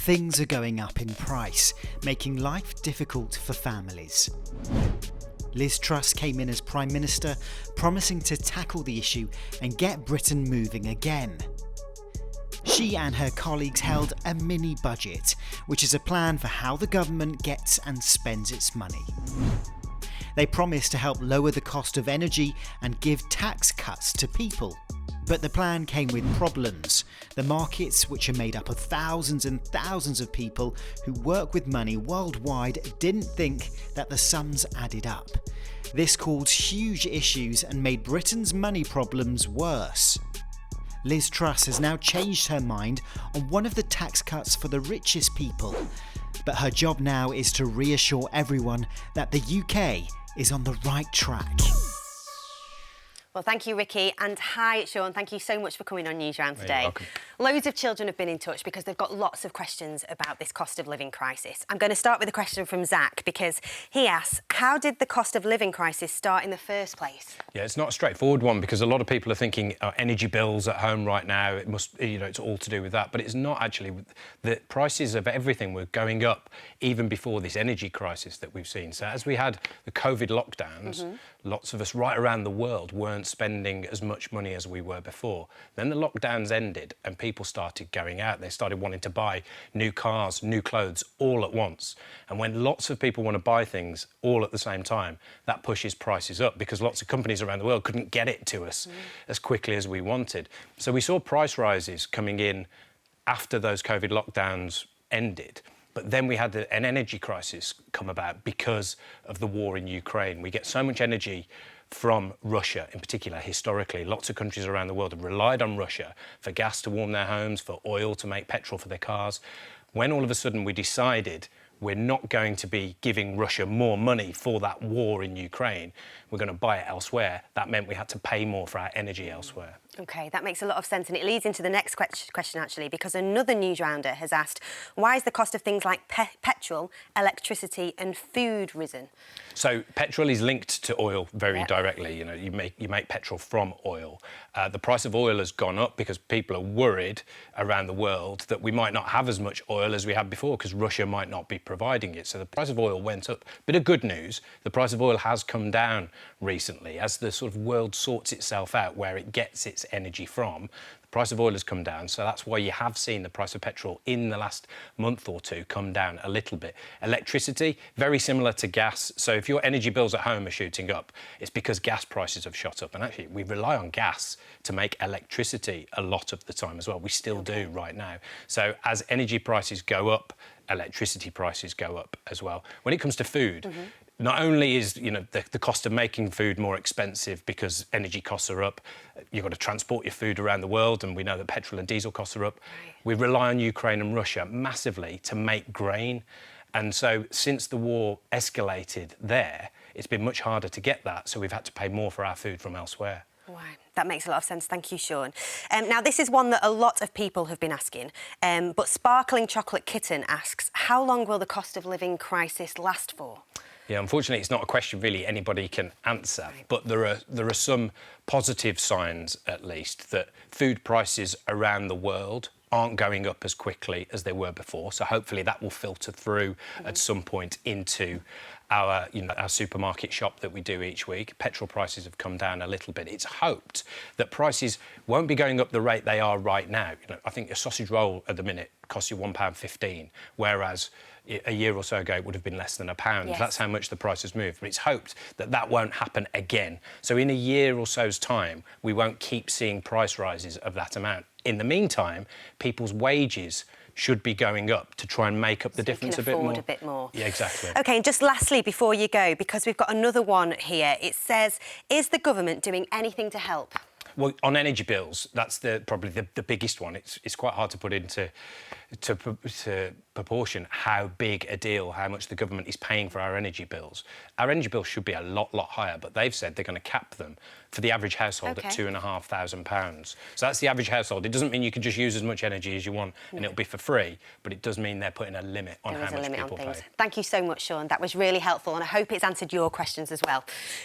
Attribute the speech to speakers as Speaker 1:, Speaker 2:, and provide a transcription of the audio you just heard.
Speaker 1: Things are going up in price, making life difficult for families. Liz Truss came in as Prime Minister, promising to tackle the issue and get Britain moving again. She and her colleagues held a mini budget, which is a plan for how the government gets and spends its money. They promised to help lower the cost of energy and give tax cuts to people. But the plan came with problems. The markets, which are made up of thousands and thousands of people who work with money worldwide, didn't think that the sums added up. This caused huge issues and made Britain's money problems worse. Liz Truss has now changed her mind on one of the tax cuts for the richest people. But her job now is to reassure everyone that the UK is on the right track.
Speaker 2: Well, thank you, Ricky, and hi, Sean. Thank you so much for coming on Newsround today.
Speaker 3: You're welcome.
Speaker 2: Loads of children have been in touch because they've got lots of questions about this cost of living crisis. I'm going to start with a question from Zach because he asks, how did the cost of living crisis start in the first place?
Speaker 3: Yeah, it's not a straightforward one because a lot of people are thinking energy bills at home right now, it must, it's all to do with that, but it's not actually. The prices of everything were going up even before this energy crisis that we've seen. So as we had the COVID lockdowns, lots of us right around the world weren't spending as much money as we were before. Then the lockdowns ended and people started going out. They started wanting to buy new cars, new clothes all at once. And when lots of people want to buy things all at the same time, that pushes prices up because lots of companies around the world couldn't get it to us as quickly as we wanted. So we saw price rises coming in after those COVID lockdowns ended. But then we had an energy crisis come about because of the war in Ukraine. We get so much energy from Russia, in particular, historically. Lots of countries around the world have relied on Russia for gas to warm their homes, for oil to make petrol for their cars. When all of a sudden we decided we're not going to be giving Russia more money for that war in Ukraine, we're going to buy it elsewhere, that meant we had to pay more for our energy elsewhere.
Speaker 2: OK, that makes a lot of sense, and it leads into the next question, actually, because another newsrounder has asked, why is the cost of things like petrol, electricity and food risen?
Speaker 3: So petrol is linked to oil very directly. You make petrol from oil. The price of oil has gone up because people are worried around the world that we might not have as much oil as we had before because Russia might not be providing it. So the price of oil went up. Bit of good news, the price of oil has come down recently as the sort of world sorts itself out where it gets its energy from. The price of oil has come down, so that's why you have seen the price of petrol in the last month or two come down a little bit. Electricity, very similar to gas. So if your energy bills at home are shooting up, it's because gas prices have shot up. And actually, we rely on gas to make electricity a lot of the time as well. We still do right now. So as energy prices go up, electricity prices go up as well. When it comes to food, not only is the cost of making food more expensive because energy costs are up, you've got to transport your food around the world, and we know that petrol and diesel costs are up. We rely on Ukraine and Russia massively to make grain. And so since the war escalated there, it's been much harder to get that, so we've had to pay more for our food from elsewhere.
Speaker 2: Wow, that makes a lot of sense. Thank you, Sean. Now, this is one that a lot of people have been asking, but Sparkling Chocolate Kitten asks, how long will the cost of living crisis last for?
Speaker 3: Yeah, unfortunately, it's not a question really anybody can answer, but there are some positive signs, at least, that food prices around the world aren't going up as quickly as they were before. So hopefully that will filter through at some point into our supermarket shop that we do each week. Petrol prices have come down a little bit. It's hoped that prices won't be going up the rate they are right now. I think a sausage roll at the minute costs you £1.15, whereas a year or so ago it would have been less than £1.
Speaker 2: Yes.
Speaker 3: That's how much the price has moved. But it's hoped that that won't happen again. So in a year or so's time, we won't keep seeing price rises of that amount. In the meantime, people's wages should be going up to try and make up the difference a bit more.
Speaker 2: You can afford a bit more.
Speaker 3: Yeah, exactly.
Speaker 2: OK, and just lastly, before you go, because we've got another one here, it says, is the government doing anything to help?
Speaker 3: Well, on energy bills, that's probably the biggest one. It's quite hard to put into proportion how big a deal, how much the government is paying for our energy bills. Our energy bills should be a lot higher, but they've said they're going to cap them for the average household at £2,500. So that's the average household. It doesn't mean you can just use as much energy as you want and it'll be for free, but it does mean they're putting a limit on how much people pay.
Speaker 2: Thank you so much, Sean. That was really helpful, and I hope it's answered your questions as well.